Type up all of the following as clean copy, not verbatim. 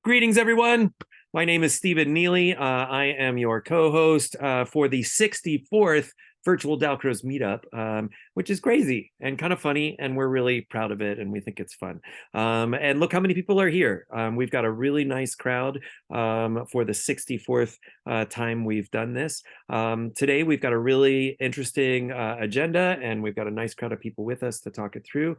Greetings, everyone. My name is Stephen Neely. I am your co-host for the 64th virtual Dalcroze meetup, which is crazy and kind of funny, and we're really proud of it, and we think it's fun. And look how many people are here. We've got a really nice crowd for the 64th time we've done this. Today, we've got a really interesting agenda, and we've got a nice crowd of people with us to talk it through.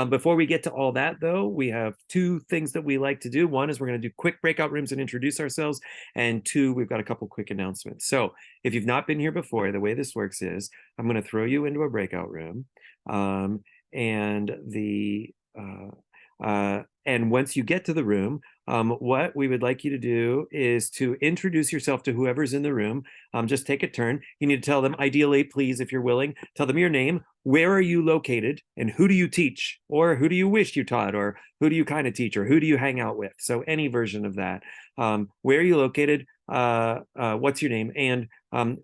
Before we get to all that, though, we have two things that we like to do. One is we're going to do quick breakout rooms and introduce ourselves. And two, we've got a couple quick announcements. So if you've not been here before, the way this works is I'm going to throw you into a breakout room. And once you get to the room, what we would like you to do is to introduce yourself to whoever's in the room. Just take a turn. You need to tell them, ideally, please, if you're willing, tell them your name, where are you located, and who do you teach, or who do you wish you taught, or who do you kind of teach, or who do you hang out with? So any version of that. Where are you located? What's your name? And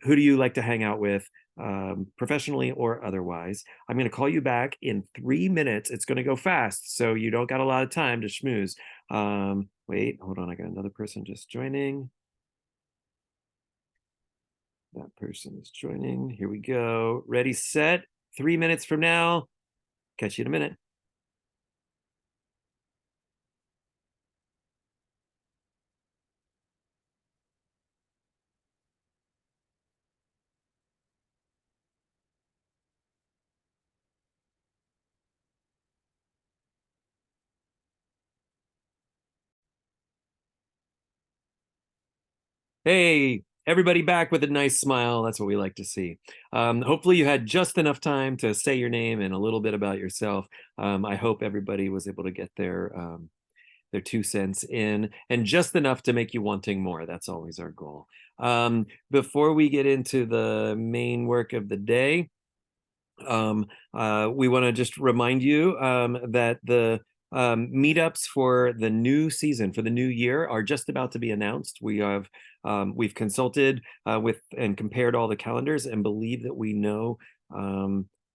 who do you like to hang out with? Professionally or otherwise. I'm going to call you back in 3 minutes. It's going to go fast, so you don't got a lot of time to schmooze. Wait, hold on. I got another person just joining. That person is joining. Here we go. Ready, set. 3 minutes from now. Catch you in a minute. Hey, everybody back with a nice smile. That's what we like to see. Hopefully you had just enough time to say your name and a little bit about yourself. I hope everybody was able to get their 2 cents in, and just enough to make you wanting more. That's always our goal. Before we get into the main work of the day, we want to just remind you that the meetups for the new season, for the new year, are just about to be announced. We've consulted with and compared all the calendars and believe that we know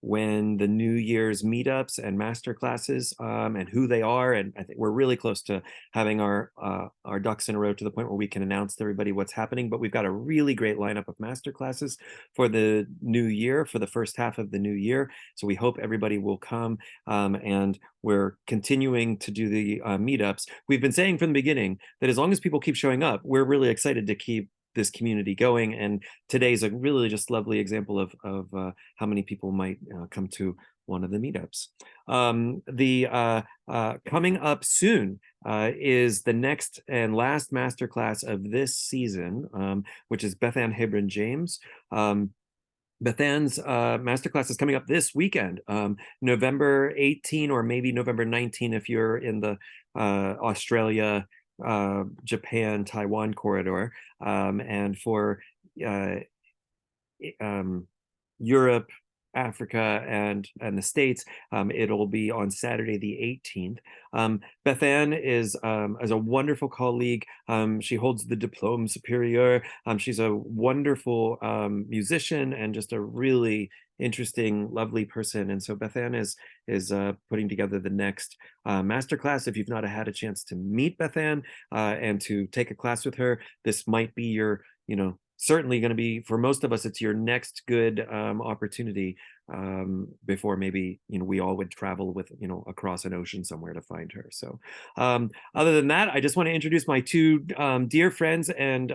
when the New Year's meetups and master classes and who they are. And I think we're really close to having our ducks in a row to the point where we can announce to everybody what's happening. But we've got a really great lineup of master classes for the new year, for the first half of the new year. So we hope everybody will come, and we're continuing to do the meetups. We've been saying from the beginning that as long as people keep showing up, we're really excited to keep this community going, and today's a really just lovely example of how many people might come to one of the meetups. Coming up soon is the next and last masterclass of this season, which is Beth Ann Hebron James. Beth Ann's masterclass is coming up this weekend, November 18 or maybe November 19 if you're in the Australia, Japan, Taiwan corridor, and for Europe, Africa, and the States, it'll be on Saturday the 18th. Beth Ann is a wonderful colleague. She holds the Diplôme Supérieur. She's a wonderful musician and just a really interesting, lovely person. And so Beth Ann is putting together the next masterclass. If you've not had a chance to meet Beth Ann and to take a class with her, this might be your, certainly going to be, for most of us, it's your next good opportunity before maybe we all would travel with across an ocean somewhere to find her. So other than that, I just want to introduce my two dear friends and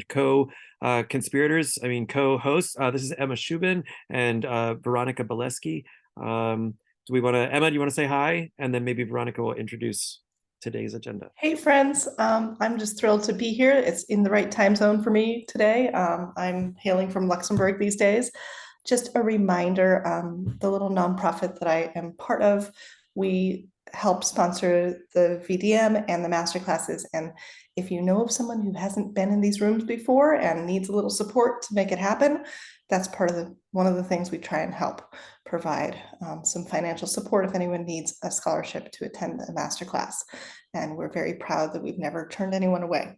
co-conspirators, co-hosts. This is Emma Shubin and Veronica Bileski. Emma, do you want to say hi, and then maybe Veronica will introduce today's agenda. Hey friends, I'm just thrilled to be here. It's in the right time zone for me today. I'm hailing from Luxembourg these days. Just a reminder, the little nonprofit that I am part of, we help sponsor the VDM and the masterclasses. And if you know of someone who hasn't been in these rooms before and needs a little support to make it happen, that's one of the things we try and help provide some financial support if anyone needs a scholarship to attend a masterclass. And we're very proud that we've never turned anyone away.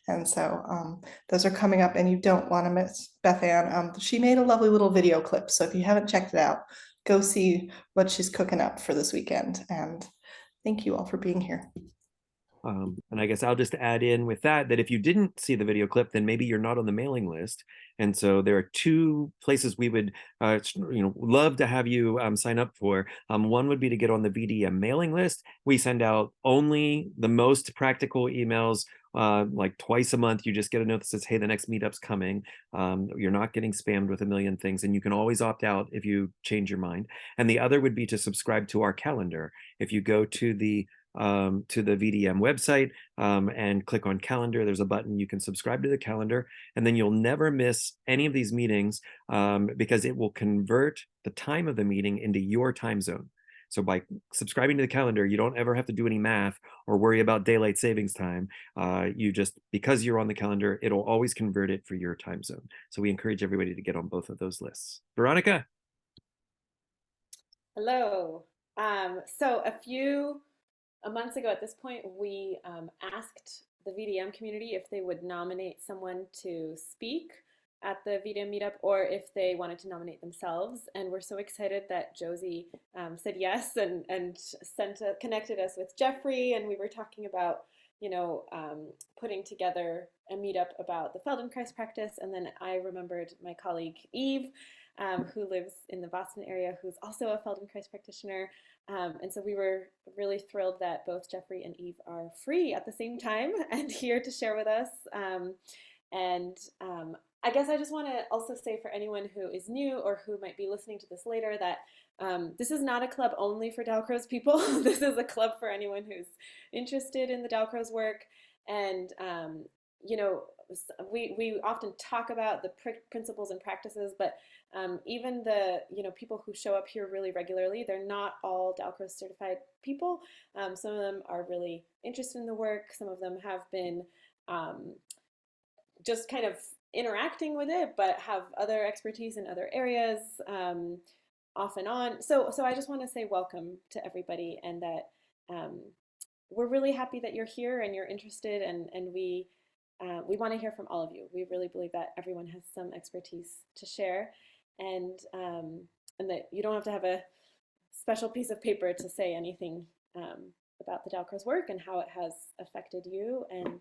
And so those are coming up, and you don't want to miss Beth Ann. She made a lovely little video clip. So if you haven't checked it out, go see what she's cooking up for this weekend. And thank you all for being here. And I guess I'll just add in with that if you didn't see the video clip, then maybe you're not on the mailing list. And so there are two places we would love to have you sign up for. One would be to get on the VDM mailing list. We send out only the most practical emails like twice a month. You just get a note that says, hey, the next meetup's coming. You're not getting spammed with a million things, and you can always opt out if you change your mind. And the other would be to subscribe to our calendar. If you go to the VDM website and click on calendar, there's a button you can subscribe to the calendar, and then you'll never miss any of these meetings because it will convert the time of the meeting into your time zone. So by subscribing to the calendar, you don't ever have to do any math or worry about daylight savings time. You just, because you're on the calendar, it'll always convert it for your time zone. So we encourage everybody to get on both of those lists. Veronica? Hello. So a few months ago at this point, we asked the VDM community if they would nominate someone to speak at the VDM meetup or if they wanted to nominate themselves. And we're so excited that Josie said yes and connected us with Jeffrey. And we were talking about, putting together a meetup about the Feldenkrais practice. And then I remembered my colleague Eve, who lives in the Boston area, who's also a Feldenkrais practitioner. And so we were really thrilled that both Jeffrey and Eve are free at the same time and here to share with us. And I guess I just want to also say for anyone who is new or who might be listening to this later that this is not a club only for Dalcroze people. This is a club for anyone who's interested in the Dalcroze work. And, we often talk about the principles and practices, but even the people who show up here really regularly, they're not all Dalcroze certified people. Some of them are really interested in the work. Some of them have been just kind of interacting with it, but have other expertise in other areas off and on. So I just want to say welcome to everybody, and that we're really happy that you're here and you're interested, and we want to hear from all of you. We really believe that everyone has some expertise to share, and that you don't have to have a special piece of paper to say anything about the Dalcroze work and how it has affected you. And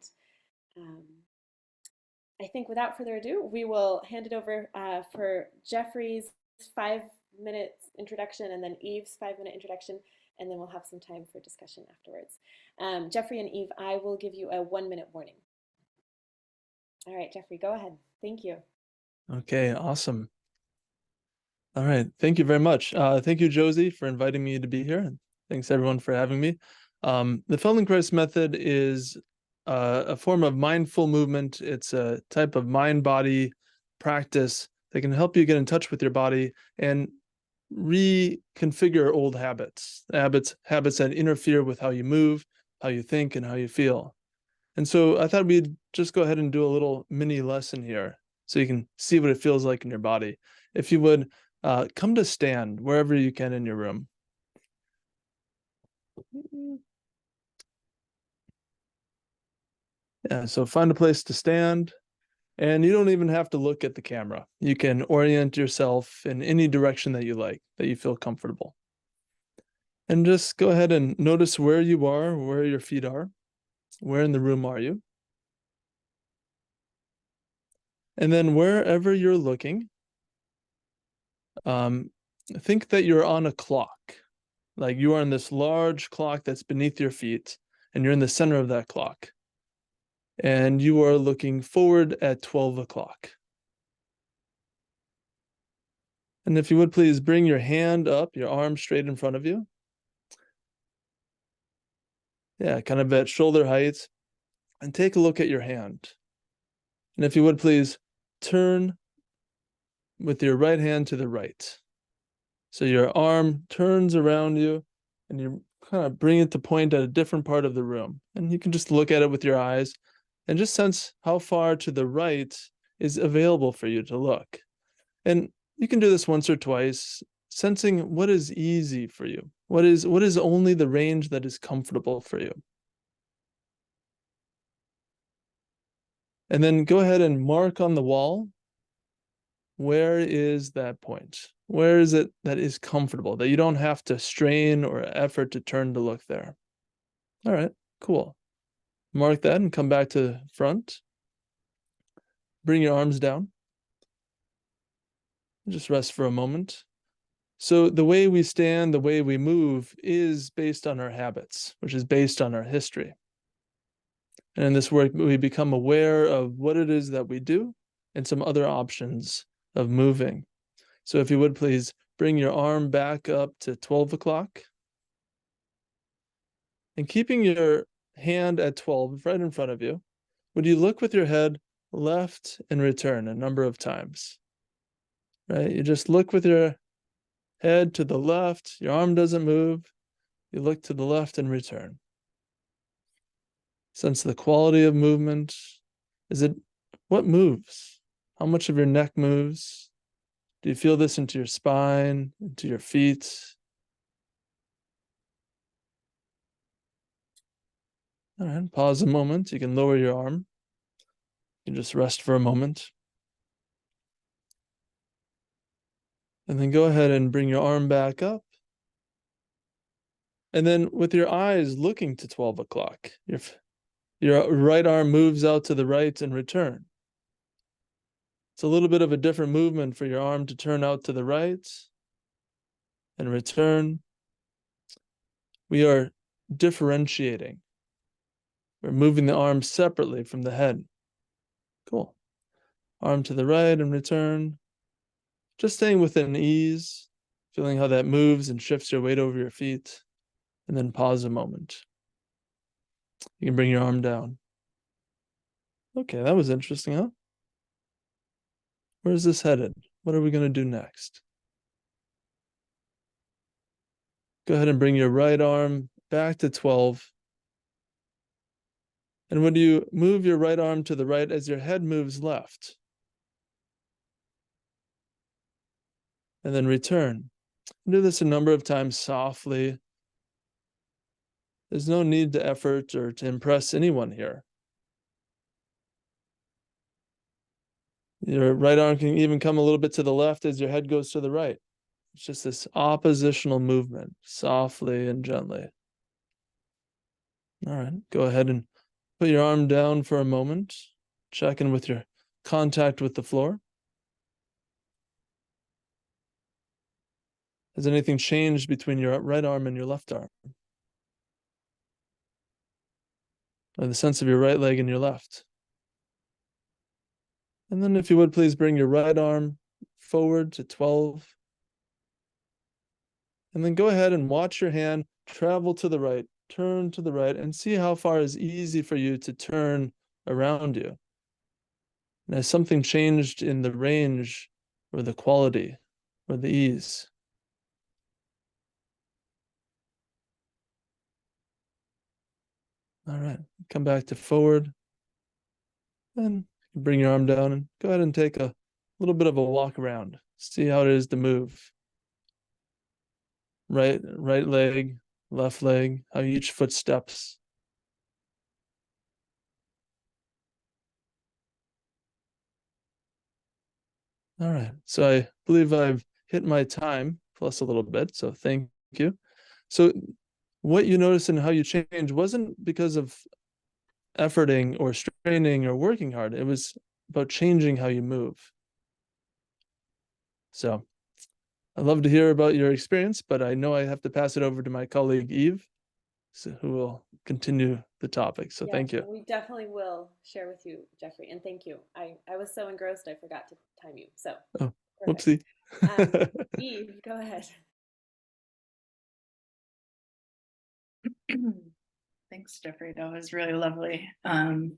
I think without further ado, we will hand it over for Jeffrey's 5-minute introduction and then Eve's 5-minute introduction, and then we'll have some time for discussion afterwards. Jeffrey and Eve, I will give you a 1-minute warning. All right, Jeffrey, go ahead. Thank you. Okay, awesome. All right, thank you very much. Thank you, Josie, for inviting me to be here. And thanks everyone for having me. The Feldenkrais method is a form of mindful movement. It's a type of mind-body practice that can help you get in touch with your body and reconfigure old habits that interfere with how you move, how you think, and how you feel. And so I thought we'd just go ahead and do a little mini lesson here so you can see what it feels like in your body. If you would, come to stand wherever you can in your room. Yeah, so find a place to stand, and you don't even have to look at the camera. You can orient yourself in any direction that you like, that you feel comfortable. And just go ahead and notice where you are, where your feet are. Where in the room are you? And then wherever you're looking, think that you're on a clock. Like you are on this large clock that's beneath your feet, and you're in the center of that clock. And you are looking forward at 12 o'clock. And if you would please bring your hand up, your arm straight in front of you. Yeah, kind of at shoulder height. And take a look at your hand. And if you would please turn with your right hand to the right. So your arm turns around you and you kind of bring it to point at a different part of the room. And you can just look at it with your eyes and just sense how far to the right is available for you to look. And you can do this once or twice, sensing what is easy for you. What is only the range that is comfortable for you. And then go ahead and mark on the wall, where is that point? Where is it that is comfortable, that you don't have to strain or effort to turn to look there? All right, cool. mark that and come back to front. Bring your arms down. Just rest for a moment. So the way we stand, the way we move is based on our habits, which is based on our history. And in this work, we become aware of what it is that we do and some other options of moving. So if you would please bring your arm back up to 12 o'clock. And keeping your hand at 12 right in front of you, would you look with your head left and return a number of times? Right? You just look with your head to the left, your arm doesn't move. You look to the left and return. Sense the quality of movement. What moves? How much of your neck moves? Do you feel this into your spine, into your feet? All right, pause a moment. You can lower your arm. You can just rest for a moment. And then go ahead and bring your arm back up. And then with your eyes looking to 12 o'clock, your right arm moves out to the right and return. It's a little bit of a different movement for your arm to turn out to the right and return. We are differentiating. We're moving the arm separately from the head. Cool. Arm to the right and return. Just staying within ease, feeling how that moves and shifts your weight over your feet, and then pause a moment. You can bring your arm down. Okay, that was interesting, huh? Where is this headed? What are we going to do next? Go ahead and bring your right arm back to 12. And when you move your right arm to the right as your head moves left, and then return. Do this a number of times softly. There's no need to effort or to impress anyone here. Your right arm can even come a little bit to the left as your head goes to the right. It's just this oppositional movement, softly and gently. All right, go ahead and put your arm down for a moment. Check in with your contact with the floor. Has anything changed between your right arm and your left arm? Or the sense of your right leg and your left? And then if you would please bring your right arm forward to 12. And then go ahead and watch your hand travel to the right, turn to the right, and see how far is easy for you to turn around you. And has something changed in the range or the quality or the ease? All right, come back to forward. And bring your arm down and go ahead and take a little bit of a walk around. See how it is to move. Right leg, left leg, how each foot steps. All right, so I believe I've hit my time plus a little bit, so thank you. So what you notice and how you change wasn't because of efforting or straining or working hard. It was about changing how you move. So I'd love to hear about your experience, but I know I have to pass it over to my colleague Eve, who will continue the topic. So thank you. We definitely will share with you, Jeffrey, and thank you. I was so engrossed I forgot to time you. So Whoopsie. Eve, go ahead. Thanks, Jeffrey. That was really lovely. And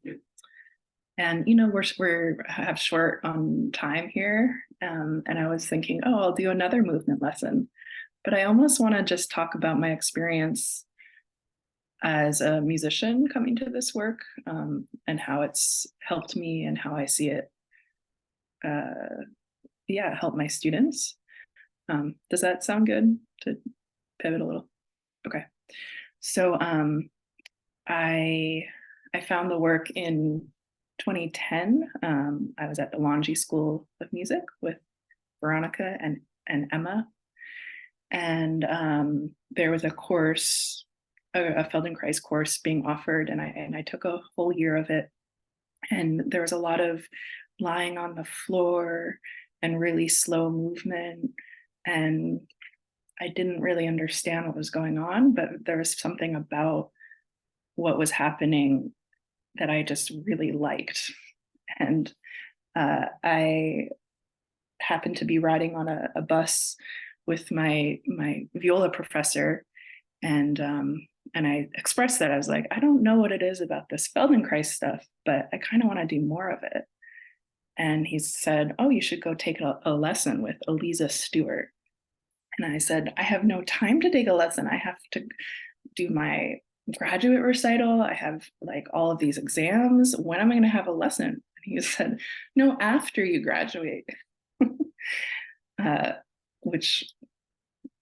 you know, we're have short on time here, and I was thinking, oh, I'll do another movement lesson, but I almost want to just talk about my experience as a musician coming to this work, and how it's helped me and how I see it, help my students. Does that sound good to pivot a little? Okay. So I found the work in 2010. I was at the Longy School of Music with Veronica and Emma. And there was a course a Feldenkrais course being offered, and I took a whole year of it. And there was a lot of lying on the floor and really slow movement. And I didn't really understand what was going on, but there was something about what was happening that I just really liked. And I happened to be riding on a bus with my viola professor, and I expressed that I was like, I don't know what it is about this Feldenkrais stuff, but I kind of want to do more of it. And he said, oh, you should go take a lesson with Eliza Stewart. And I said, I have no time to take a lesson. I have to do my graduate recital. I have like all of these exams. When am I going to have a lesson? And he said, no, after you graduate, which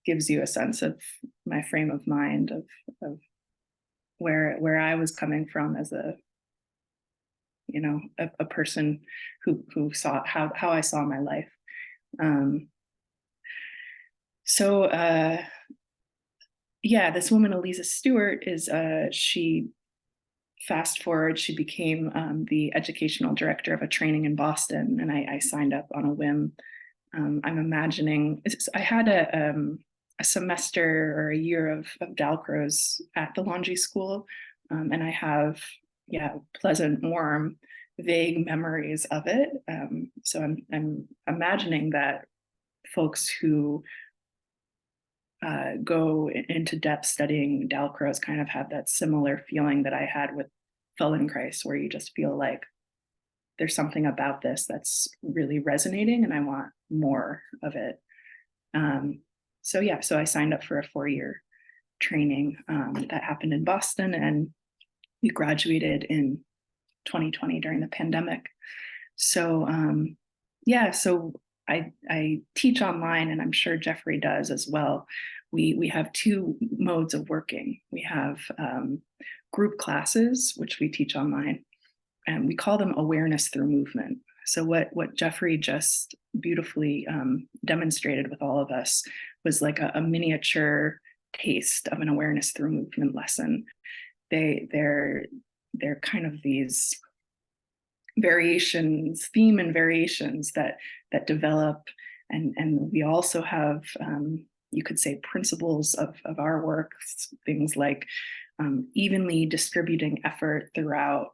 gives you a sense of my frame of mind of where I was coming from as a, you know, a person who saw how I saw my life. Yeah, this woman, Eliza Stewart, is she fast forward, she became the educational director of a training in Boston, and I signed up on a whim. I'm imagining I had a semester or a year of Dalcroze at the Laundry School, and I have pleasant, warm, vague memories of it. So I'm imagining that folks who go into depth studying Dalcroze kind of have that similar feeling that I had with Feldenkrais, where you just feel like there's something about this that's really resonating and I want more of it. So I signed up for a 4-year training that happened in Boston, and we graduated in 2020 during the pandemic. So I teach online, and I'm sure Jeffrey does as well. We have 2 modes of working. We have group classes, which we teach online, and we call them awareness through movement. So what Jeffrey just beautifully demonstrated with all of us was like a miniature taste of an awareness through movement lesson. They're kind of these variations, theme and variations that develop, and we also have you could say principles of our work, things like evenly distributing effort throughout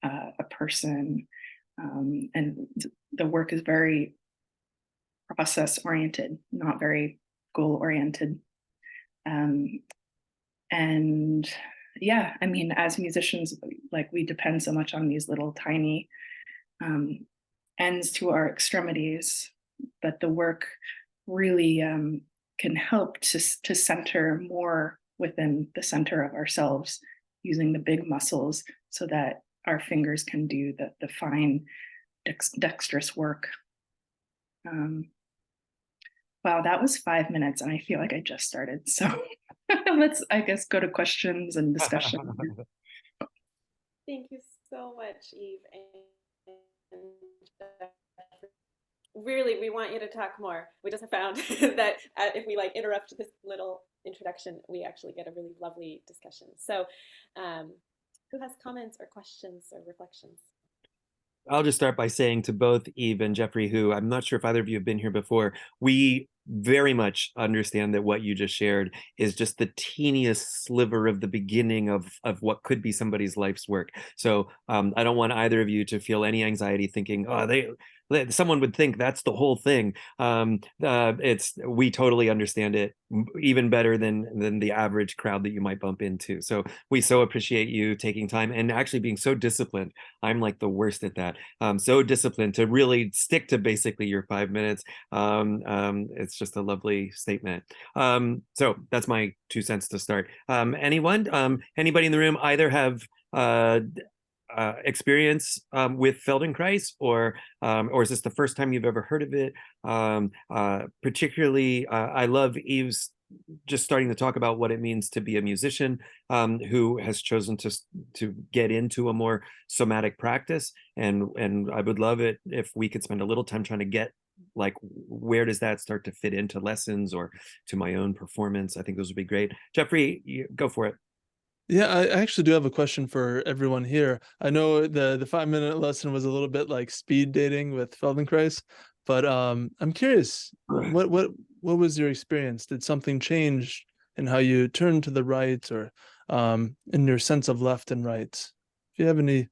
a person, and the work is very process oriented, not very goal oriented. And yeah, I mean, as musicians, like we depend so much on these little tiny ends to our extremities, but the work really can help to center more within the center of ourselves, using the big muscles so that our fingers can do the fine, dexterous work. Wow, that was 5 minutes, and I feel like I just started. So let's, I guess, go to questions and discussion. Thank you so much, Eve. And really, we want you to talk more. We just have found that if we like interrupt this little introduction, we actually get a really lovely discussion. So who has comments or questions or reflections? I'll just start by saying to both Eve and Jeffrey, who I'm not sure if either of you have been here before, we very much understand that what you just shared is just the teeniest sliver of the beginning of what could be somebody's life's work. So I don't want either of you to feel any anxiety thinking, oh, someone would think that's the whole thing. We totally understand it even better than the average crowd that you might bump into. So we so appreciate you taking time and actually being so disciplined. I'm like the worst at that. So disciplined to really stick to basically your 5 minutes. It's just a lovely statement. So that's my 2 cents to start. Anybody in the room either have experience with Feldenkrais, or is this the first time you've ever heard of it? Particularly, I love Eve's just starting to talk about what it means to be a musician who has chosen to get into a more somatic practice, and I would love it if we could spend a little time trying to get like where does that start to fit into lessons or to my own performance. I think those would be great. Jeffrey, go for it. Yeah, I actually do have a question for everyone here. I know the 5 minute lesson was a little bit like speed dating with Feldenkrais, but I'm curious, what was your experience? Did something change in how you turned to the right, or in your sense of left and right? If you have any,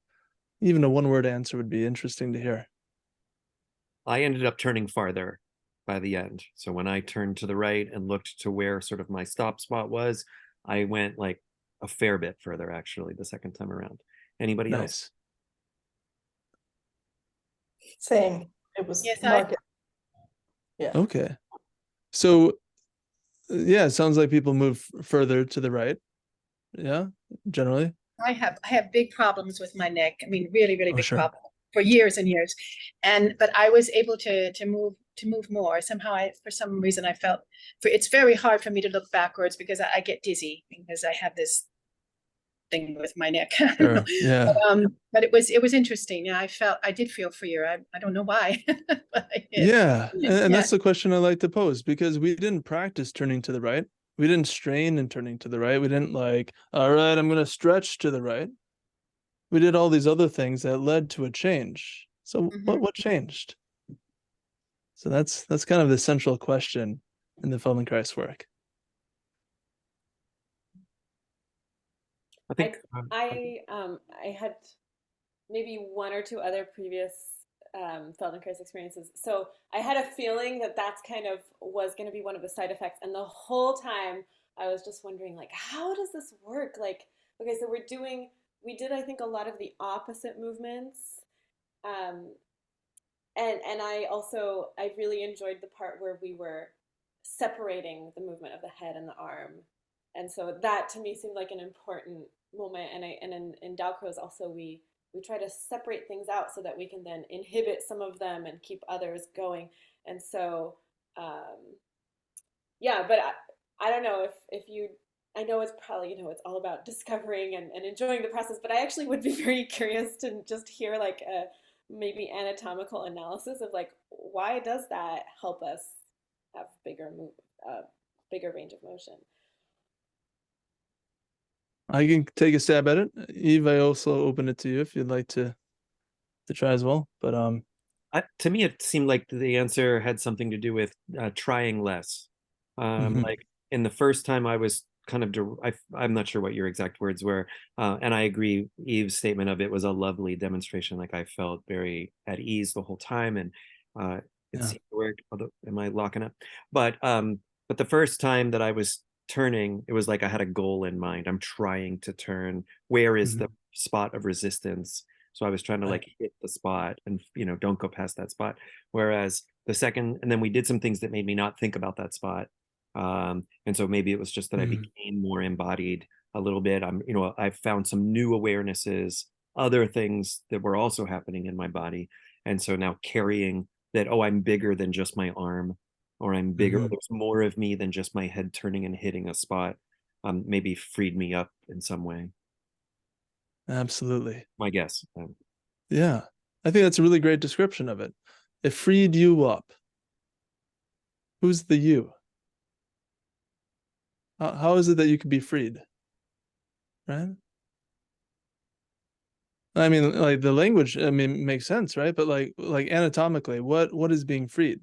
even a one-word answer would be interesting to hear. I ended up turning farther by the end. So when I turned to the right and looked to where sort of my stop spot was, I went like a fair bit further actually the second time around. Anybody else? Nice. Same. It was Yes, market. Yeah. Okay. So yeah, it sounds like people move further to the right. Yeah, generally. I have big problems with my neck. I mean, really, really Oh, big sure. problem for years and years. But I was able to move more. Somehow for some reason I felt it's very hard for me to look backwards because I get dizzy because I have this thing with my neck. Sure. Yeah. But it was interesting. Yeah, I did feel freer. I don't know why, but I did. Yeah, and Yeah. that's the question I like to pose, because we didn't practice turning to the right. We didn't strain in turning to the right. We didn't like, all right, I'm going to stretch to the right. We did all these other things that led to a change. So Mhm. what changed? So that's kind of the central question in the Feldenkrais work. I think I had maybe one or two other previous Feldenkrais experiences. So I had a feeling that that's kind of was going to be one of the side effects. And the whole time I was just wondering, like, how does this work? Like, okay, so we did, I think, a lot of the opposite movements. Um, and I really enjoyed the part where we were separating the movement of the head and the arm. And so that to me seemed like an important moment. And in Dalcroze also we try to separate things out so that we can then inhibit some of them and keep others going. And so yeah, but I don't know if you I know it's probably, it's all about discovering and enjoying the process, but I actually would be very curious to just hear like a maybe anatomical analysis of like why does that help us have bigger range of motion. I can take a stab at it. Eve, I also open it to you if you'd like to try as well. But to me, it seemed like the answer had something to do with trying less. mhm. Like in the first time, I was kind of, I'm not sure what your exact words were. And I agree, Eve's statement of it was a lovely demonstration. Like I felt very at ease the whole time, and it Yeah. seemed to work. Although, am I locking up? But the first time that I was turning, it was like I had a goal in mind. I'm trying to turn. Where is the Mhm. spot of resistance? So I was trying to Right. like hit the spot and don't go past that spot. Whereas the second, and then we did some things that made me not think about that spot. And so maybe it was just that I Mhm. became more embodied a little bit. I found some new awarenesses, other things that were also happening in my body. And so now carrying that, oh, I'm bigger than just my arm, or I'm bigger, or Mhm. there's more of me than just my head turning and hitting a spot, maybe freed me up in some way. Absolutely. My guess. Yeah. I think that's a really great description of it. It freed you up. Who's the you? How is it that you could be freed? Right? I mean, like the language, I mean, makes sense, right? But like anatomically, what is being freed?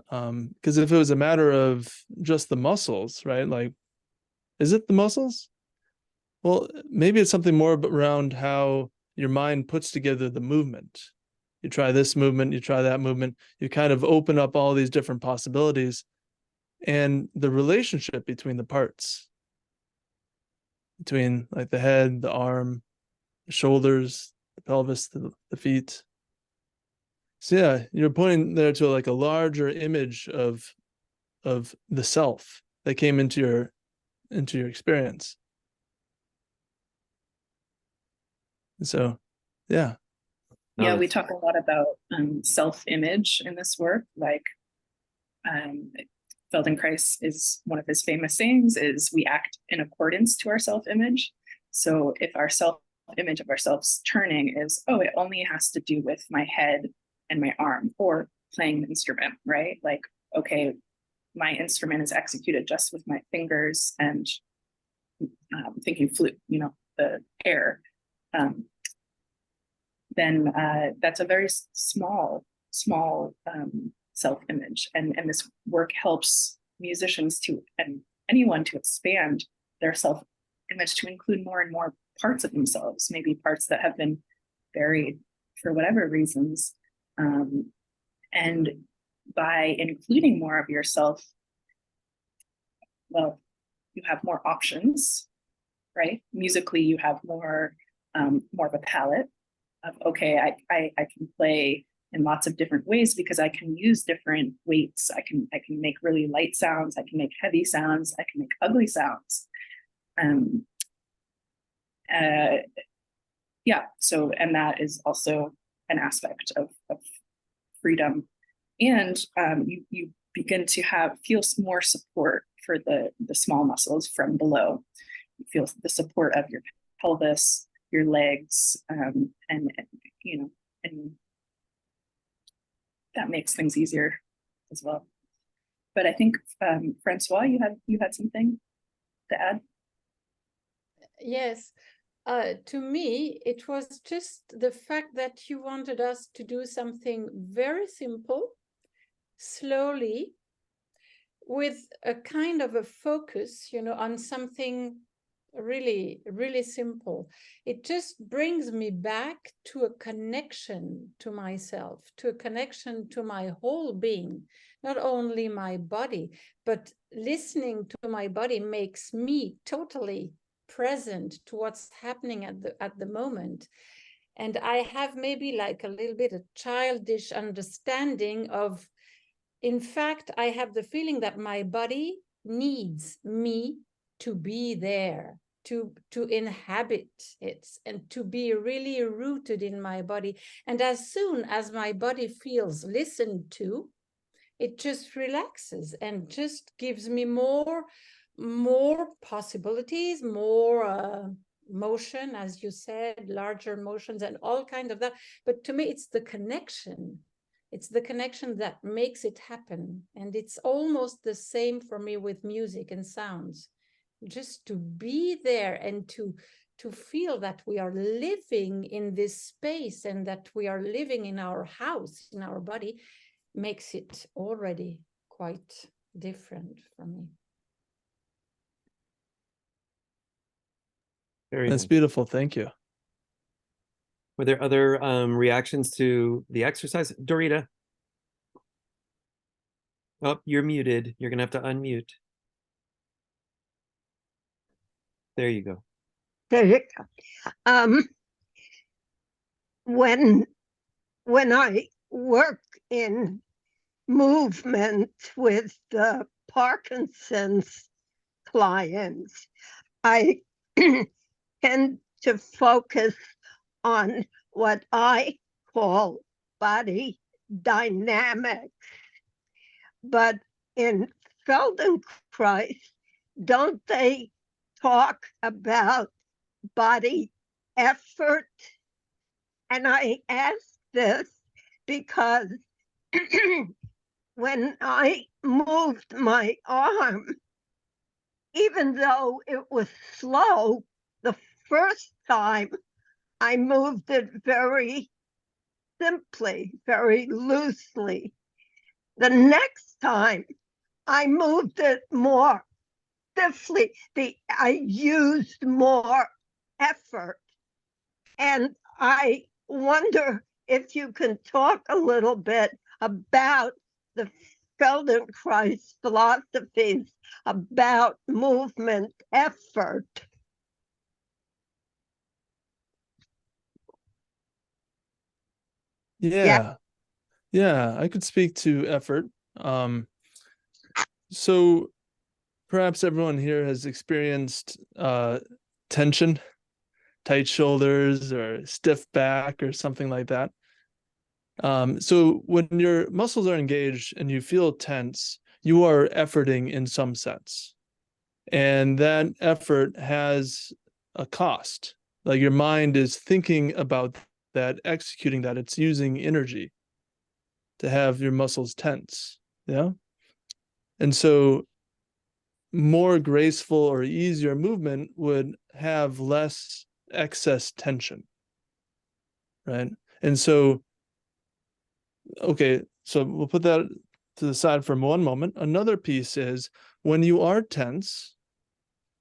Because if it was a matter of just the muscles, right? Like, is it the muscles? Well, maybe it's something more around how your mind puts together the movement. You try this movement, you try that movement, you kind of open up all these different possibilities, and the relationship between the parts, between like the head, the arm, the shoulders, the pelvis, the feet. So yeah, you're pointing there to like a larger image of the self that came into your experience. And so, yeah. Yeah, No, we that's talk a lot about self-image in this work. Like um, Feldenkrais is one of his famous sayings is we act in accordance to our self-image. So if our self-image of ourselves turning is, oh, it only has to do with my head and my arm or playing an instrument, right? Like, okay, my instrument is executed just with my fingers and thinking flute, you know, the air, then that's a very small self-image. And this work helps musicians to, and anyone, to expand their self-image to include more and more parts of themselves, maybe parts that have been buried for whatever reasons. And by including more of yourself, well, you have more options, right? Musically, you have more of a palette of, okay, I can play in lots of different ways because I can use different weights. I can make really light sounds. I can make heavy sounds. I can make ugly sounds. Yeah. So, and that is also an aspect of freedom. And you begin to feel more support for the small muscles from below. You feel the support of your pelvis, your legs, and you know, and that makes things easier as well. But I think Francois, you had something to add? Yes. To me, it was just the fact that you wanted us to do something very simple, slowly, with a kind of a focus, you know, on something really, really simple. It just brings me back to a connection to myself, to a connection to my whole being, not only my body, but listening to my body makes me totally present to what's happening at the moment. And I have maybe like a little bit of childish understanding of, in fact, I have the feeling that my body needs me to be there, to inhabit it, and to be really rooted in my body. And as soon as my body feels listened to, it just relaxes and just gives me more possibilities, more motion, as you said, larger motions and all kinds of that. But to me, it's the connection. It's the connection that makes it happen. And it's almost the same for me with music and sounds. Just to be there and to feel that we are living in this space and that we are living in our house, in our body, makes it already quite different for me. Very That's nice. beautiful. Thank you. Were there other reactions to the exercise? Dorita? Oh, you're muted. You're gonna have to unmute. There you go. There you go. When I work in movement with the Parkinson's clients, I tend to focus on what I call body dynamics. But in Feldenkrais, don't they talk about body effort? And I ask this because when I moved my arm, even though it was slow, the first time I moved it very simply, very loosely. The next time I moved it more stiffly. I used more effort. And I wonder if you can talk a little bit about the Feldenkrais philosophies about movement effort. Yeah, I could speak to effort. So perhaps everyone here has experienced tension, tight shoulders or stiff back or something like that. So when your muscles are engaged and you feel tense, you are efforting in some sense. And that effort has a cost. Like your mind is thinking about that, executing that. It's using energy to have your muscles tense. Yeah. And so more graceful or easier movement would have less excess tension, right? And so, okay, so we'll put that to the side for one moment. Another piece is when you are tense,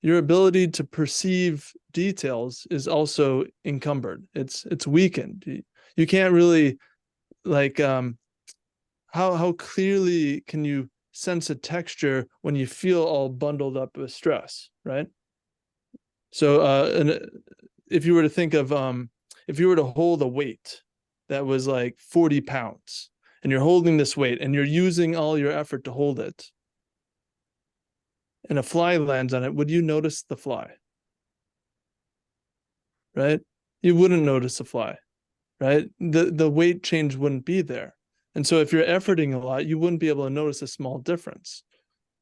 your ability to perceive details is also encumbered. It's weakened. You can't really, like, how clearly can you sense a texture when you feel all bundled up with stress, right? So and if you were to think of if you were to hold a weight that was like 40 pounds and you're holding this weight and you're using all your effort to hold it, and a fly lands on it, would you notice the fly? Right? You wouldn't notice the fly, right? The weight change wouldn't be there. And so if you're efforting a lot, you wouldn't be able to notice a small difference.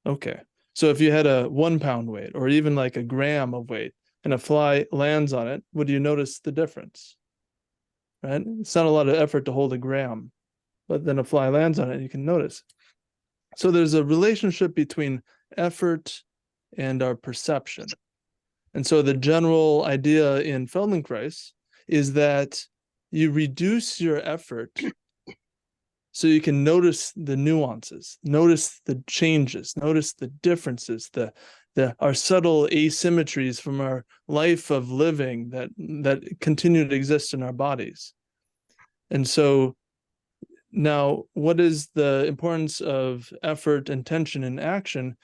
Okay. So if you had a 1 pound weight or even like a gram of weight and a fly lands on it, would you notice the difference? Right? It's not a lot of effort to hold a gram, but then a fly lands on it, you can notice. So there's a relationship between effort and our perception. And so the general idea in Feldenkrais is that you reduce your effort so you can notice the nuances, notice the changes, notice the differences, our subtle asymmetries from our life of living that continue to exist in our bodies. And so now, what is the importance of effort and tension in action?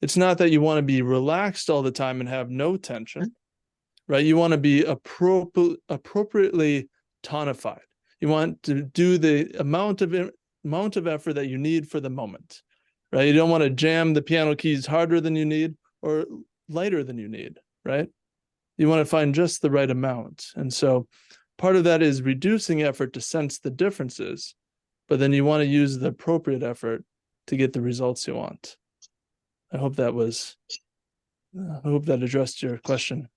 It's not that you want to be relaxed all the time and have no tension, right? You want to be appropriately tonified. You want to do the amount of effort that you need for the moment, right? You don't want to jam the piano keys harder than you need or lighter than you need, right? You want to find just the right amount. And so part of that is reducing effort to sense the differences, but then you want to use the appropriate effort to get the results you want. I hope that addressed your question.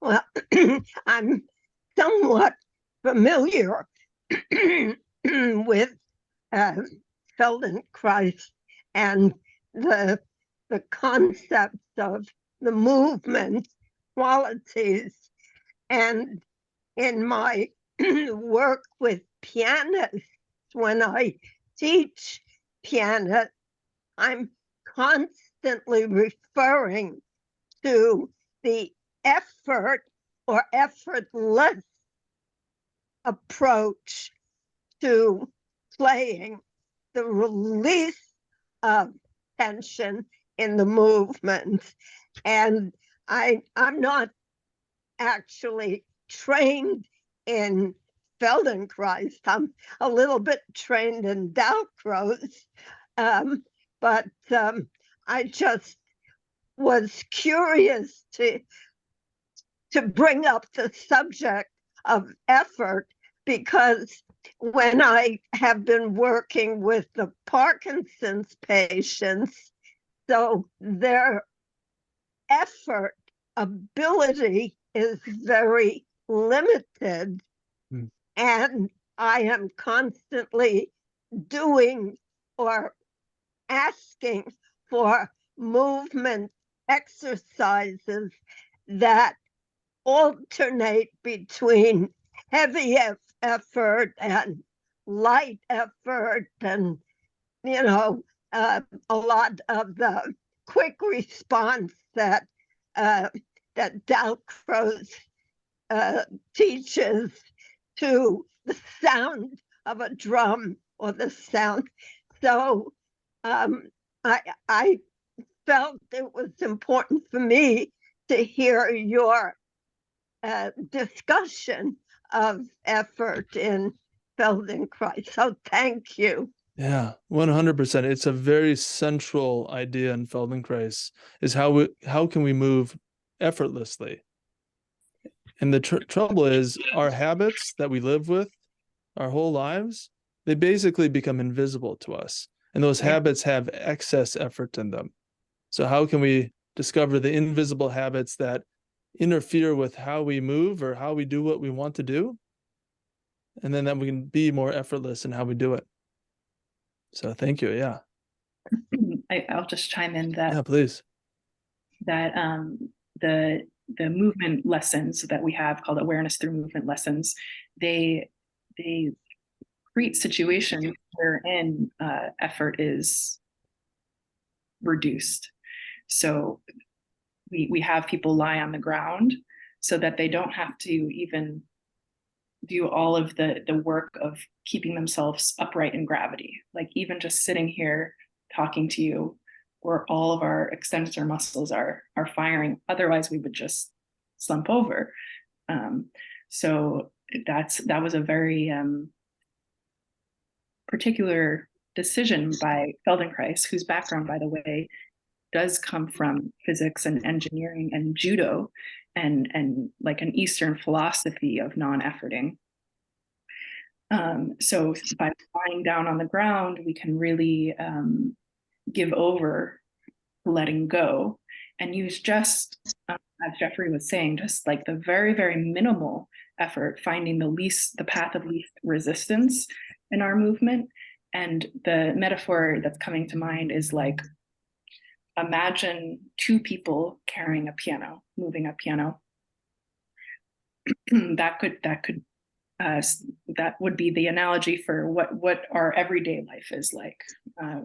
Well, I'm somewhat familiar with Feldenkrais and the concepts of the movement qualities. And in my work with pianists, when I teach piano, I'm constantly referring to the effort or effortless approach to playing, the release of tension in the movement. And I'm not actually trained in Feldenkrais. I'm a little bit trained in Dalcroze, but I just was curious to bring up the subject of effort, because when I have been working with the Parkinson's patients, so their effort ability is very limited. And I am constantly doing or asking for movement exercises that alternate between heavy effort and light effort, and a lot of the quick response that Dalcroze teaches to the sound of a drum or the sound. So I felt it was important for me to hear your discussion of effort in Feldenkrais. So thank you. Yeah, 100%. It's a very central idea in Feldenkrais, is how can we move effortlessly? And the trouble is, our habits that we live with our whole lives, they basically become invisible to us. And those habits have excess effort in them. So how can we discover the invisible habits that interfere with how we move or how we do what we want to do? And then that we can be more effortless in how we do it. So thank you. Yeah. I'll just chime in that Yeah, please. that the movement lessons that we have called Awareness Through Movement lessons, they create situations wherein effort is reduced. So we have people lie on the ground so that they don't have to even do all of the work of keeping themselves upright in gravity. Like even just sitting here talking to you, where all of our extensor muscles are firing. Otherwise, we would just slump over. So that was a very particular decision by Feldenkrais, whose background, by the way, does come from physics and engineering and judo, and like an Eastern philosophy of non-efforting. So by lying down on the ground, we can really give over, letting go, and use just, as Jeffrey was saying, just like the very, very minimal effort, finding the path of least resistance in our movement. And the metaphor that's coming to mind is like, imagine two people carrying a piano, moving a piano. That would be the analogy for what our everyday life is like.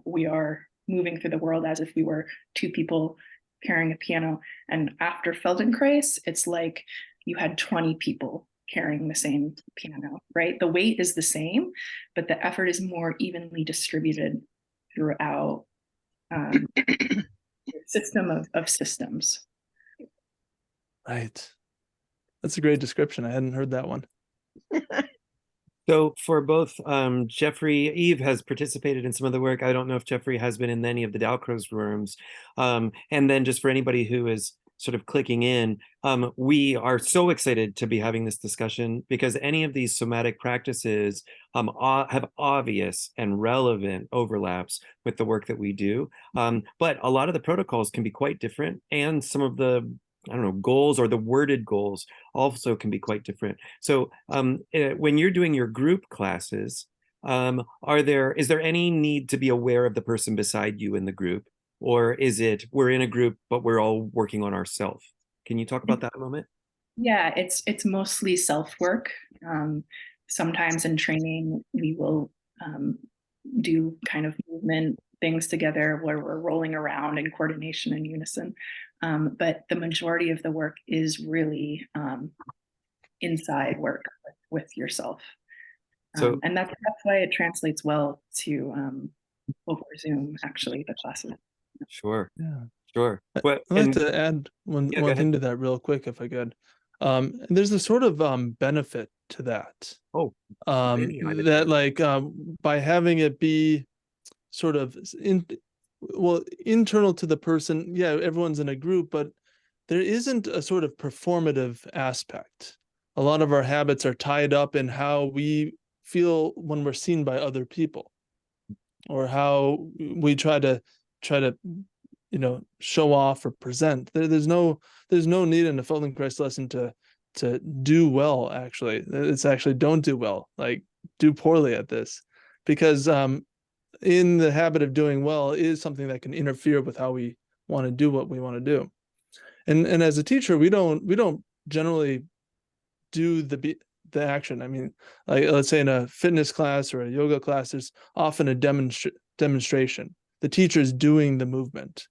We are moving through the world as if we were two people carrying a piano. And after Feldenkrais, it's like you had 20 people carrying the same piano, right? The weight is the same, but the effort is more evenly distributed throughout the system of systems. Right. That's a great description. I hadn't heard that one. So for both Jeffrey, Eve has participated in some of the work. I don't know if Jeffrey has been in any of the Dalcroze rooms. And then just for anybody who is sort of clicking in, we are so excited to be having this discussion because any of these somatic practices have obvious and relevant overlaps with the work that we do. But a lot of the protocols can be quite different, and some of the goals or the worded goals also can be quite different. So when you're doing your group classes, is there any need to be aware of the person beside you in the group? Or is it we're in a group, but we're all working on ourselves? Can you talk about that a moment? Yeah, it's mostly self-work. Sometimes in training, we will do kind of movement things together where we're rolling around in coordination and unison. But the majority of the work is really inside work with yourself. And that's why it translates well to over Zoom, actually, the classes. Sure. Yeah. Sure. I'd like to add one thing to that real quick, if I could. There's a sort of benefit to that. Oh, that like by having it be sort of internal to the person. Yeah, everyone's in a group, but there isn't a sort of performative aspect. A lot of our habits are tied up in how we feel when we're seen by other people, or how we try to show off or present. There's no need in a Feldenkrais lesson to do well. Actually, it's actually don't do well, like do poorly at this, because in the habit of doing well is something that can interfere with how we want to do what we want to do. And as a teacher, we don't generally do the action. I mean, like let's say in a fitness class or a yoga class, there's often a demonstration. The teacher is doing the movement,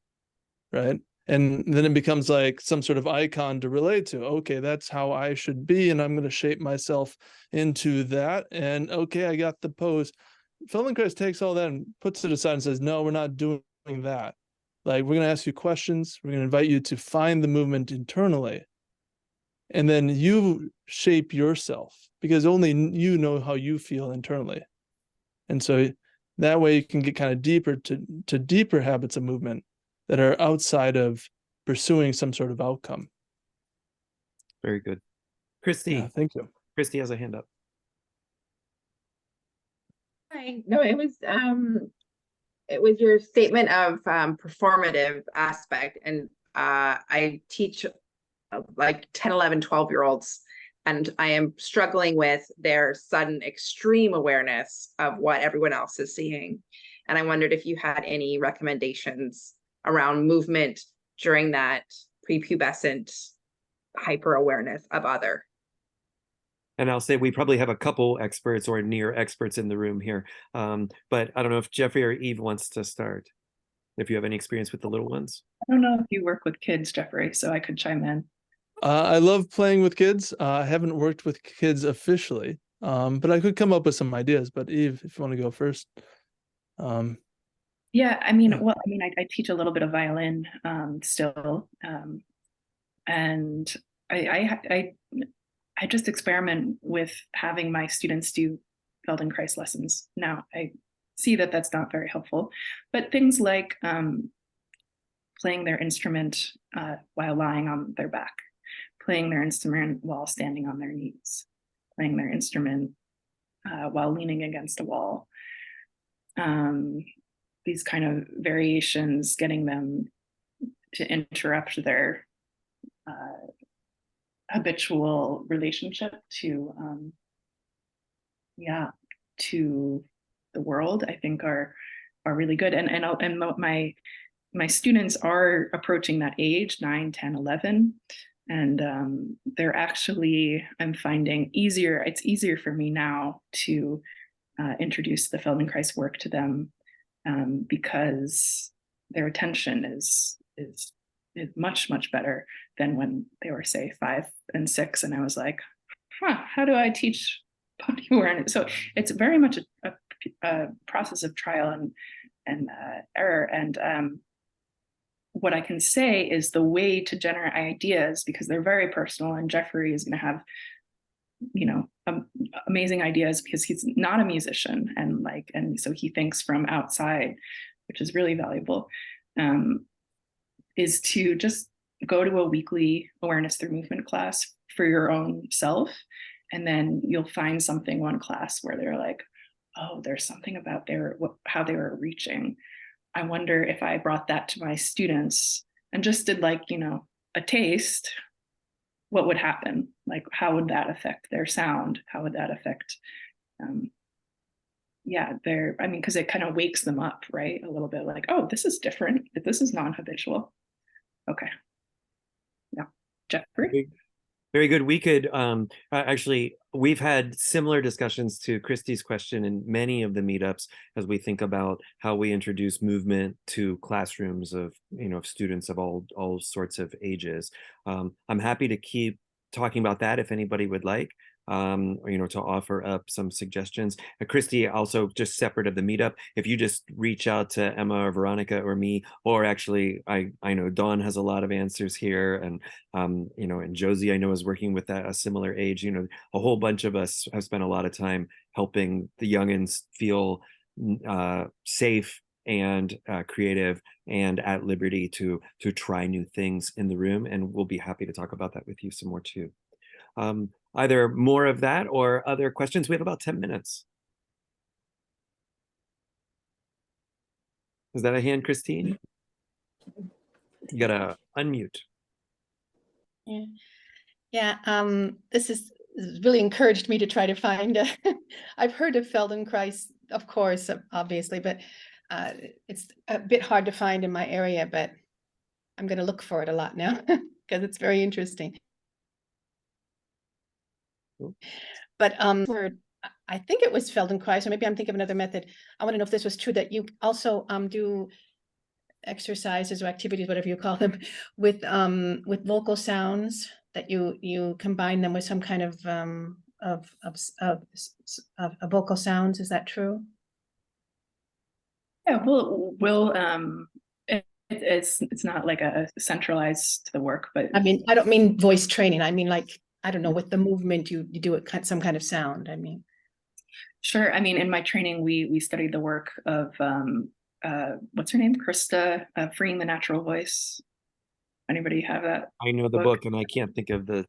right? And then it becomes like some sort of icon to relate to. Okay, that's how I should be, and I'm going to shape myself into that. And okay, I got the pose. Feldenkrais takes all that and puts it aside and says, no, we're not doing that. Like, we're going to ask you questions. We're going to invite you to find the movement internally. And then you shape yourself, because only you know how you feel internally. And so that way you can get kind of deeper to deeper habits of movement that are outside of pursuing some sort of outcome. Very good. Christy. Yeah, thank you. Christy has a hand up. Hi. No, it was your statement of performative aspect. And I teach like 10, 11, 12-year-olds, and I am struggling with their sudden extreme awareness of what everyone else is seeing. And I wondered if you had any recommendations around movement during that prepubescent hyper awareness of other. And I'll say we probably have a couple experts or near experts in the room here. But I don't know if Jeffrey or Eve wants to start, if you have any experience with the little ones. I don't know if you work with kids, Jeffrey, so I could chime in. I love playing with kids. I haven't worked with kids officially, but I could come up with some ideas. But Eve, if you want to go first. Yeah, I mean, Yeah. well, I mean, I teach a little bit of violin still, and I just experiment with having my students do Feldenkrais lessons. Now, I see that that's not very helpful, but things like playing their instrument while lying on their back, playing their instrument while standing on their knees, playing their instrument while leaning against a wall. These kind of variations, getting them to interrupt their habitual relationship to to the world, I think are really good. And my students are approaching that age, 9, 10, 11. And they're actually, I'm finding it's easier for me now to introduce the Feldenkrais work to them because their attention is much, much better than when they were, say, 5 and 6. And I was like, how do I teach body awareness? So it's very much a process of trial and error. And what I can say is the way to generate ideas, because they're very personal, and Jeffrey is going to have, amazing ideas because he's not a musician, and so he thinks from outside, which is really valuable, is to just go to a weekly awareness through movement class for your own self. And then you'll find something one class where they're like, oh, there's something about how they were reaching. I wonder if I brought that to my students and just did a taste, what would happen? Like, how would that affect their sound? How would that affect, because it kind of wakes them up, right? A little bit like, oh, this is different. This is non-habitual. Okay. Yeah. Jeffrey? Very good. We could actually, we've had similar discussions to Christy's question in many of the meetups as we think about how we introduce movement to classrooms of students of all sorts of ages. I'm happy to keep talking about that if anybody would like. To offer up some suggestions. Christy, also just separate of the meetup, if you just reach out to Emma or Veronica or me, or actually, I know Dawn has a lot of answers here, and and Josie I know is working with a similar age. A whole bunch of us have spent a lot of time helping the youngins feel safe and creative and at liberty to try new things in the room, and we'll be happy to talk about that with you some more too. Either more of that or other questions. We have about 10 minutes. Is that a hand, Christine? You gotta unmute. Yeah. This has really encouraged me to try to find I've heard of Feldenkrais, of course, obviously, but it's a bit hard to find in my area, but I'm going to look for it a lot now because it's very interesting. But I think it was Feldenkrais, or maybe I'm thinking of another method. I want to know if this was true, that you also do exercises or activities, whatever you call them, with vocal sounds, that you combine them with some kind of vocal sounds. Is that true? Yeah, it's not like a centralized to the work, but I mean, I don't mean voice training. I mean, like, I don't know, with the movement, you do it some kind of sound. I mean, sure. I mean, in my training, we studied the work of what's her name, Krista, Freeing the Natural Voice. Anybody have that? I know the book, and I can't think of the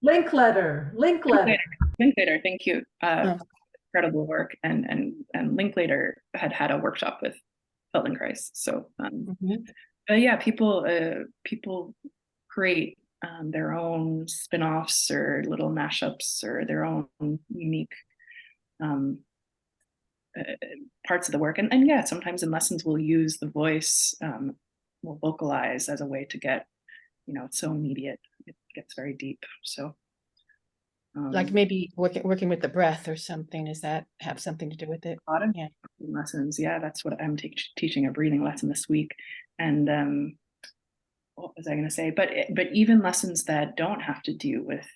Linklater. Thank you. Incredible work, and Linklater had a workshop with Feldenkrais. So, yeah, people create their own spin-offs or little mashups or their own unique parts of the work. And yeah, sometimes in lessons we'll use the voice, we'll vocalize as a way to get, it's so immediate, it gets very deep. So Like maybe working with the breath or something. Does that have something to do with it? a lot of Yeah. lessons. Yeah, that's what I'm teaching a breathing lesson this week. And what was I going to say? But even lessons that don't have to do with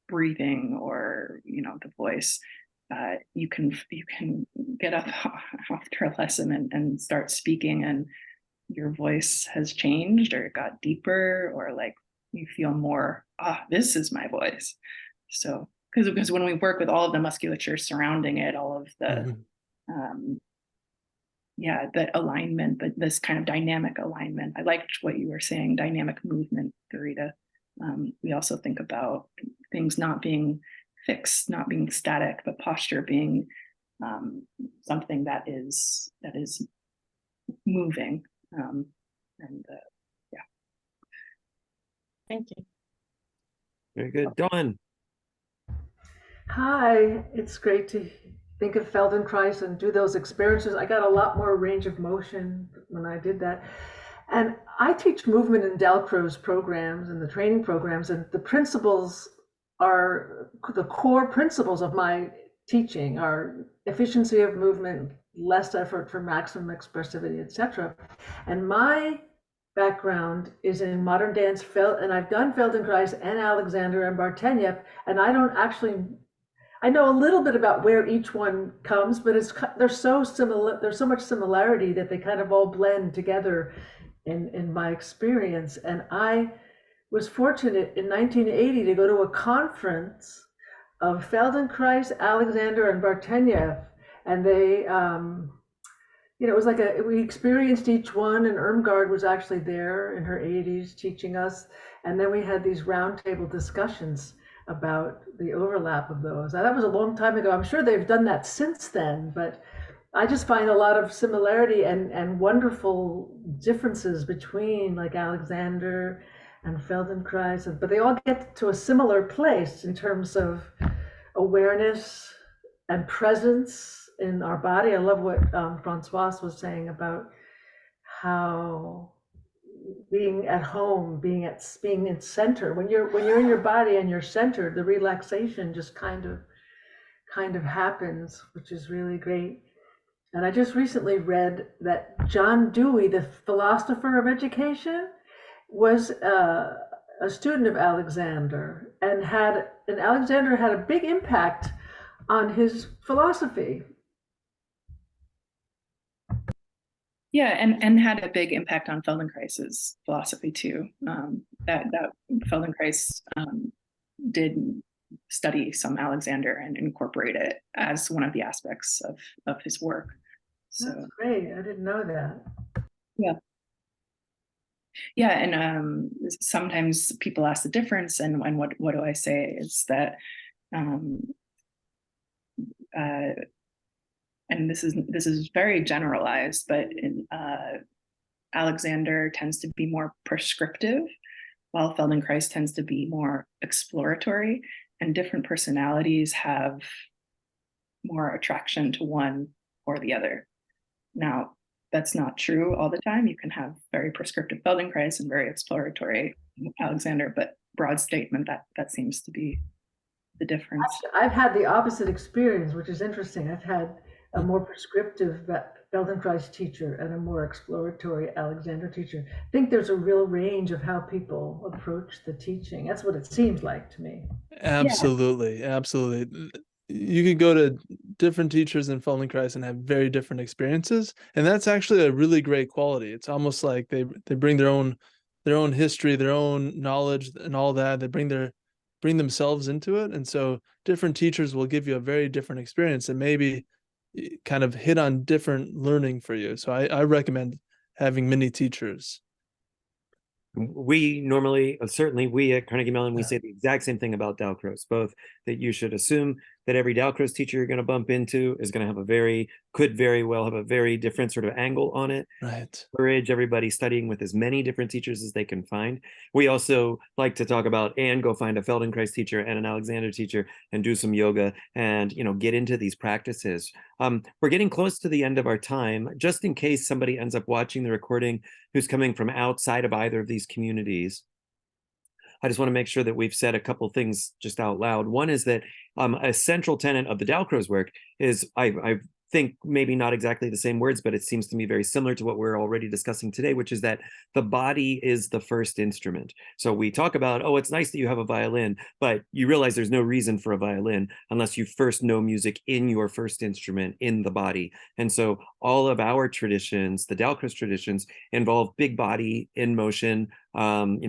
breathing or the voice, you can get up after a lesson and start speaking, and your voice has changed, or it got deeper, or like you feel more, this is my voice. So because when we work with all of the musculature surrounding it, all of the that alignment, but this kind of dynamic alignment. I liked what you were saying, dynamic movement, Garita. We also think about things not being fixed, not being static, but posture being something that is moving. Thank you. Very good. Dawn. Hi, it's great to think of Feldenkrais and do those experiences. I got a lot more range of motion when I did that. And I teach movement in Dalcroze programs and the training programs, and the principles are the core principles of my teaching are efficiency of movement, less effort for maximum expressivity, etc. And my background is in modern dance, and I've done Feldenkrais and Alexander and Bartenieff, and I know a little bit about where each one comes, but they're so similar. There's so much similarity that they kind of all blend together in my experience. And I was fortunate in 1980 to go to a conference of Feldenkrais, Alexander, and Bartenieff, and they, it was like we experienced each one, and Irmgard was actually there in her 80s teaching us, and then we had these roundtable discussions about the overlap of those. Now, that was a long time ago. I'm sure they've done that since then, but I just find a lot of similarity and wonderful differences between like Alexander and Feldenkrais, but they all get to a similar place in terms of awareness and presence in our body. I love what Francoise was saying about how being at home, being in center. When you're in your body and you're centered, the relaxation just kind of happens, which is really great. And I just recently read that John Dewey, the philosopher of education, was a student of Alexander, and Alexander had a big impact on his philosophy. Yeah, and had a big impact on Feldenkrais's philosophy too. That Feldenkrais did study some Alexander and incorporate it as one of the aspects of his work. So that's great. I didn't know that. Yeah, and sometimes people ask the difference, and what do I say is that, and this is very generalized, but Alexander tends to be more prescriptive, while Feldenkrais tends to be more exploratory, and different personalities have more attraction to one or the other. Now, that's not true all the time. You can have very prescriptive Feldenkrais and very exploratory Alexander, but broad statement, that seems to be the difference. I've had the opposite experience, which is interesting. I've had a more prescriptive Feldenkrais teacher and a more exploratory Alexander teacher. I think there's a real range of how people approach the teaching. That's what it seems like to me. Absolutely. Yeah. Absolutely. You could go to different teachers in Feldenkrais and have very different experiences. And that's actually a really great quality. It's almost like they bring their own history, their own knowledge and all that. They bring themselves into it. And so different teachers will give you a very different experience and maybe kind of hit on different learning for you. So I recommend having many teachers. We normally, certainly we at Carnegie Mellon, we say the exact same thing about Dalcroze, both that you should assume that every Dalcroze teacher you're going to bump into is going to have could very well have a very different sort of angle on it. Right. Encourage everybody studying with as many different teachers as they can find. We also like to talk about and go find a Feldenkrais teacher and an Alexander teacher and do some yoga and get into these practices. We're getting close to the end of our time. Just in case somebody ends up watching the recording who's coming from outside of either of these communities, I just want to make sure that we've said a couple things just out loud. One is that a central tenet of the Dalcroze work is, I think maybe not exactly the same words, but it seems to me very similar to what we're already discussing today, which is that the body is the first instrument. So we talk about, oh, it's nice that you have a violin, but you realize there's no reason for a violin unless you first know music in your first instrument, in the body. And so all of our traditions, the Dalcroze traditions, involve big body in motion, and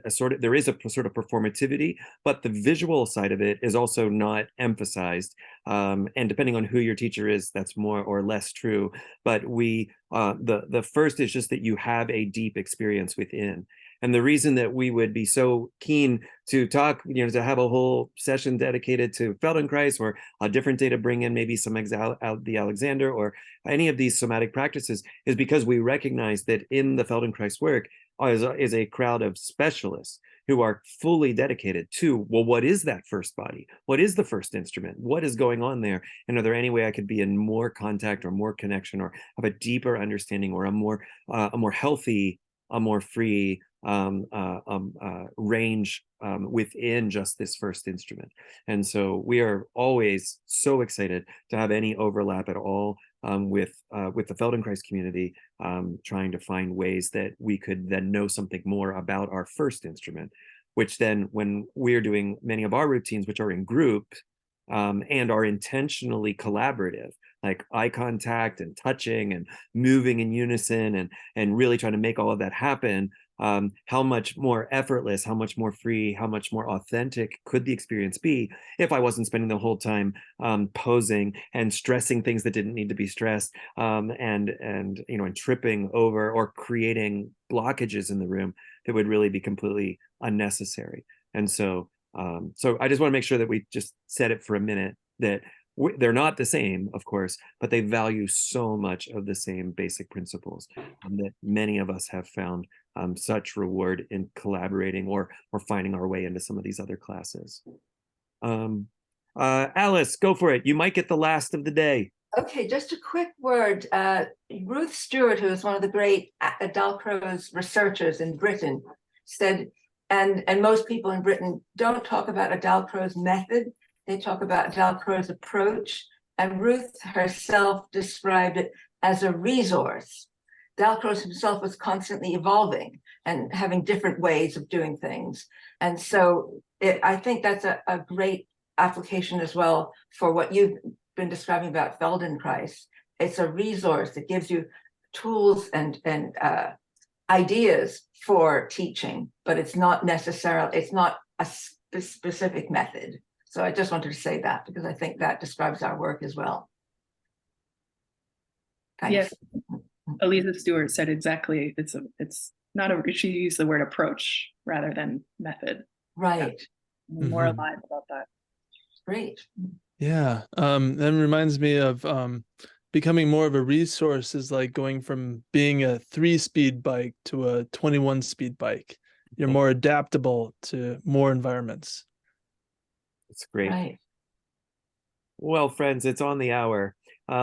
a sort of, there is a sort of performativity, but the visual side of it is also not emphasized. And depending on who your teacher is, that's more or less true. But the first is just that you have a deep experience within. And the reason that we would be so keen to talk, to have a whole session dedicated to Feldenkrais, or a different day to bring in maybe some the Alexander or any of these somatic practices, is because we recognize that in the Feldenkrais work is a crowd of specialists who are fully dedicated to, well, what is that first body? What is the first instrument? What is going on there? And are there any way I could be in more contact or more connection or have a deeper understanding or a more healthy, a more free range within just this first instrument? And so we are always so excited to have any overlap at all with the Feldenkrais community, trying to find ways that we could then know something more about our first instrument, which then when we're doing many of our routines, which are in group and are intentionally collaborative, like eye contact and touching and moving in unison and really trying to make all of that happen, how much more effortless, how much more free, how much more authentic could the experience be if I wasn't spending the whole time posing and stressing things that didn't need to be stressed, and tripping over or creating blockages in the room that would really be completely unnecessary. And so I just want to make sure that we just said it for a minute, that they're not the same, of course, but they value so much of the same basic principles that many of us have found such reward in collaborating or finding our way into some of these other classes. Alice, go for it. You might get the last of the day. Okay, just a quick word. Ruth Stewart, who is one of the great Dalcroze researchers in Britain, said, and most people in Britain don't talk about a Dalcroze method. They talk about Dalcroze approach, and Ruth herself described it as a resource. Dalcroze himself was constantly evolving and having different ways of doing things. And so I think that's a great application as well for what you've been describing about Feldenkrais. It's a resource that gives you tools and ideas for teaching, but it's not a specific method. So I just wanted to say that because I think that describes our work as well. Thanks. Yes, Elisa Stewart said exactly. It's not she used the word approach rather than method. Right. More alive about that. Great. Yeah. That reminds me of becoming more of a resource is like going from being a 3-speed bike to a 21-speed bike. You're more adaptable to more environments. It's great. Right. Well, friends, it's on the hour. We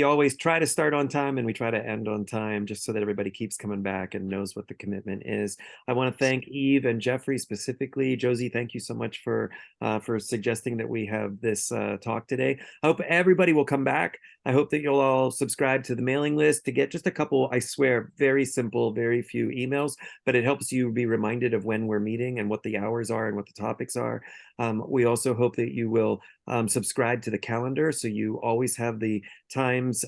always try to start on time and we try to end on time just so that everybody keeps coming back and knows what the commitment is. I want to thank Eve and Jeffrey specifically. Josie, thank you so much for suggesting that we have this talk today. I hope everybody will come back. I hope that you'll all subscribe to the mailing list to get just a couple, I swear, very simple, very few emails, but it helps you be reminded of when we're meeting and what the hours are and what the topics are. We also hope that you will subscribe to the calendar so you always have the times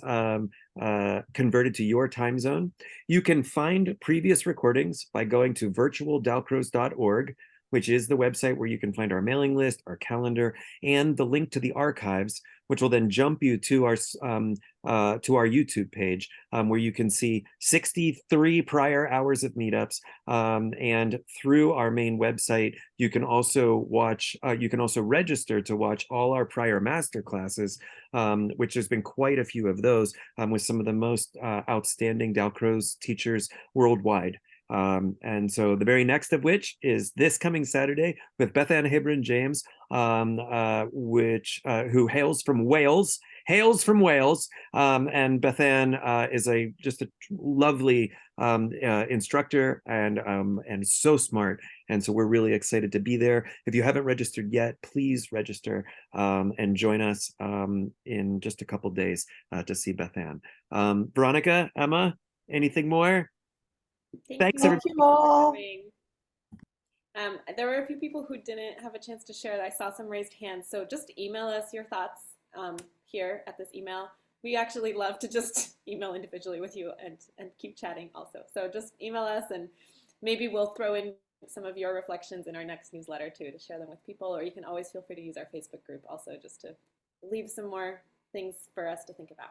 converted to your time zone. You can find previous recordings by going to virtualdalcroze.org, which is the website where you can find our mailing list, our calendar, and the link to the archives, which will then jump you to our YouTube page, where you can see 63 prior hours of meetups. And through our main website, you can also register to watch all our prior master classes, which there's been quite a few of those, with some of the most outstanding Dalcroze teachers worldwide. And so the very next of which is this coming Saturday with Beth Ann Hibron James, who hails from Wales. And Beth Ann is just a lovely instructor and so smart. And so we're really excited to be there. If you haven't registered yet, please register and join us in just a couple days to see Beth Ann. Veronica, Emma, anything more? Thanks, Thank you all. There were a few people who didn't have a chance to share. I saw some raised hands, so just email us your thoughts here at this email. We actually love to just email individually with you and keep chatting also. So just email us, and maybe we'll throw in some of your reflections in our next newsletter too, to share them with people, or you can always feel free to use our Facebook group also, just to leave some more things for us to think about.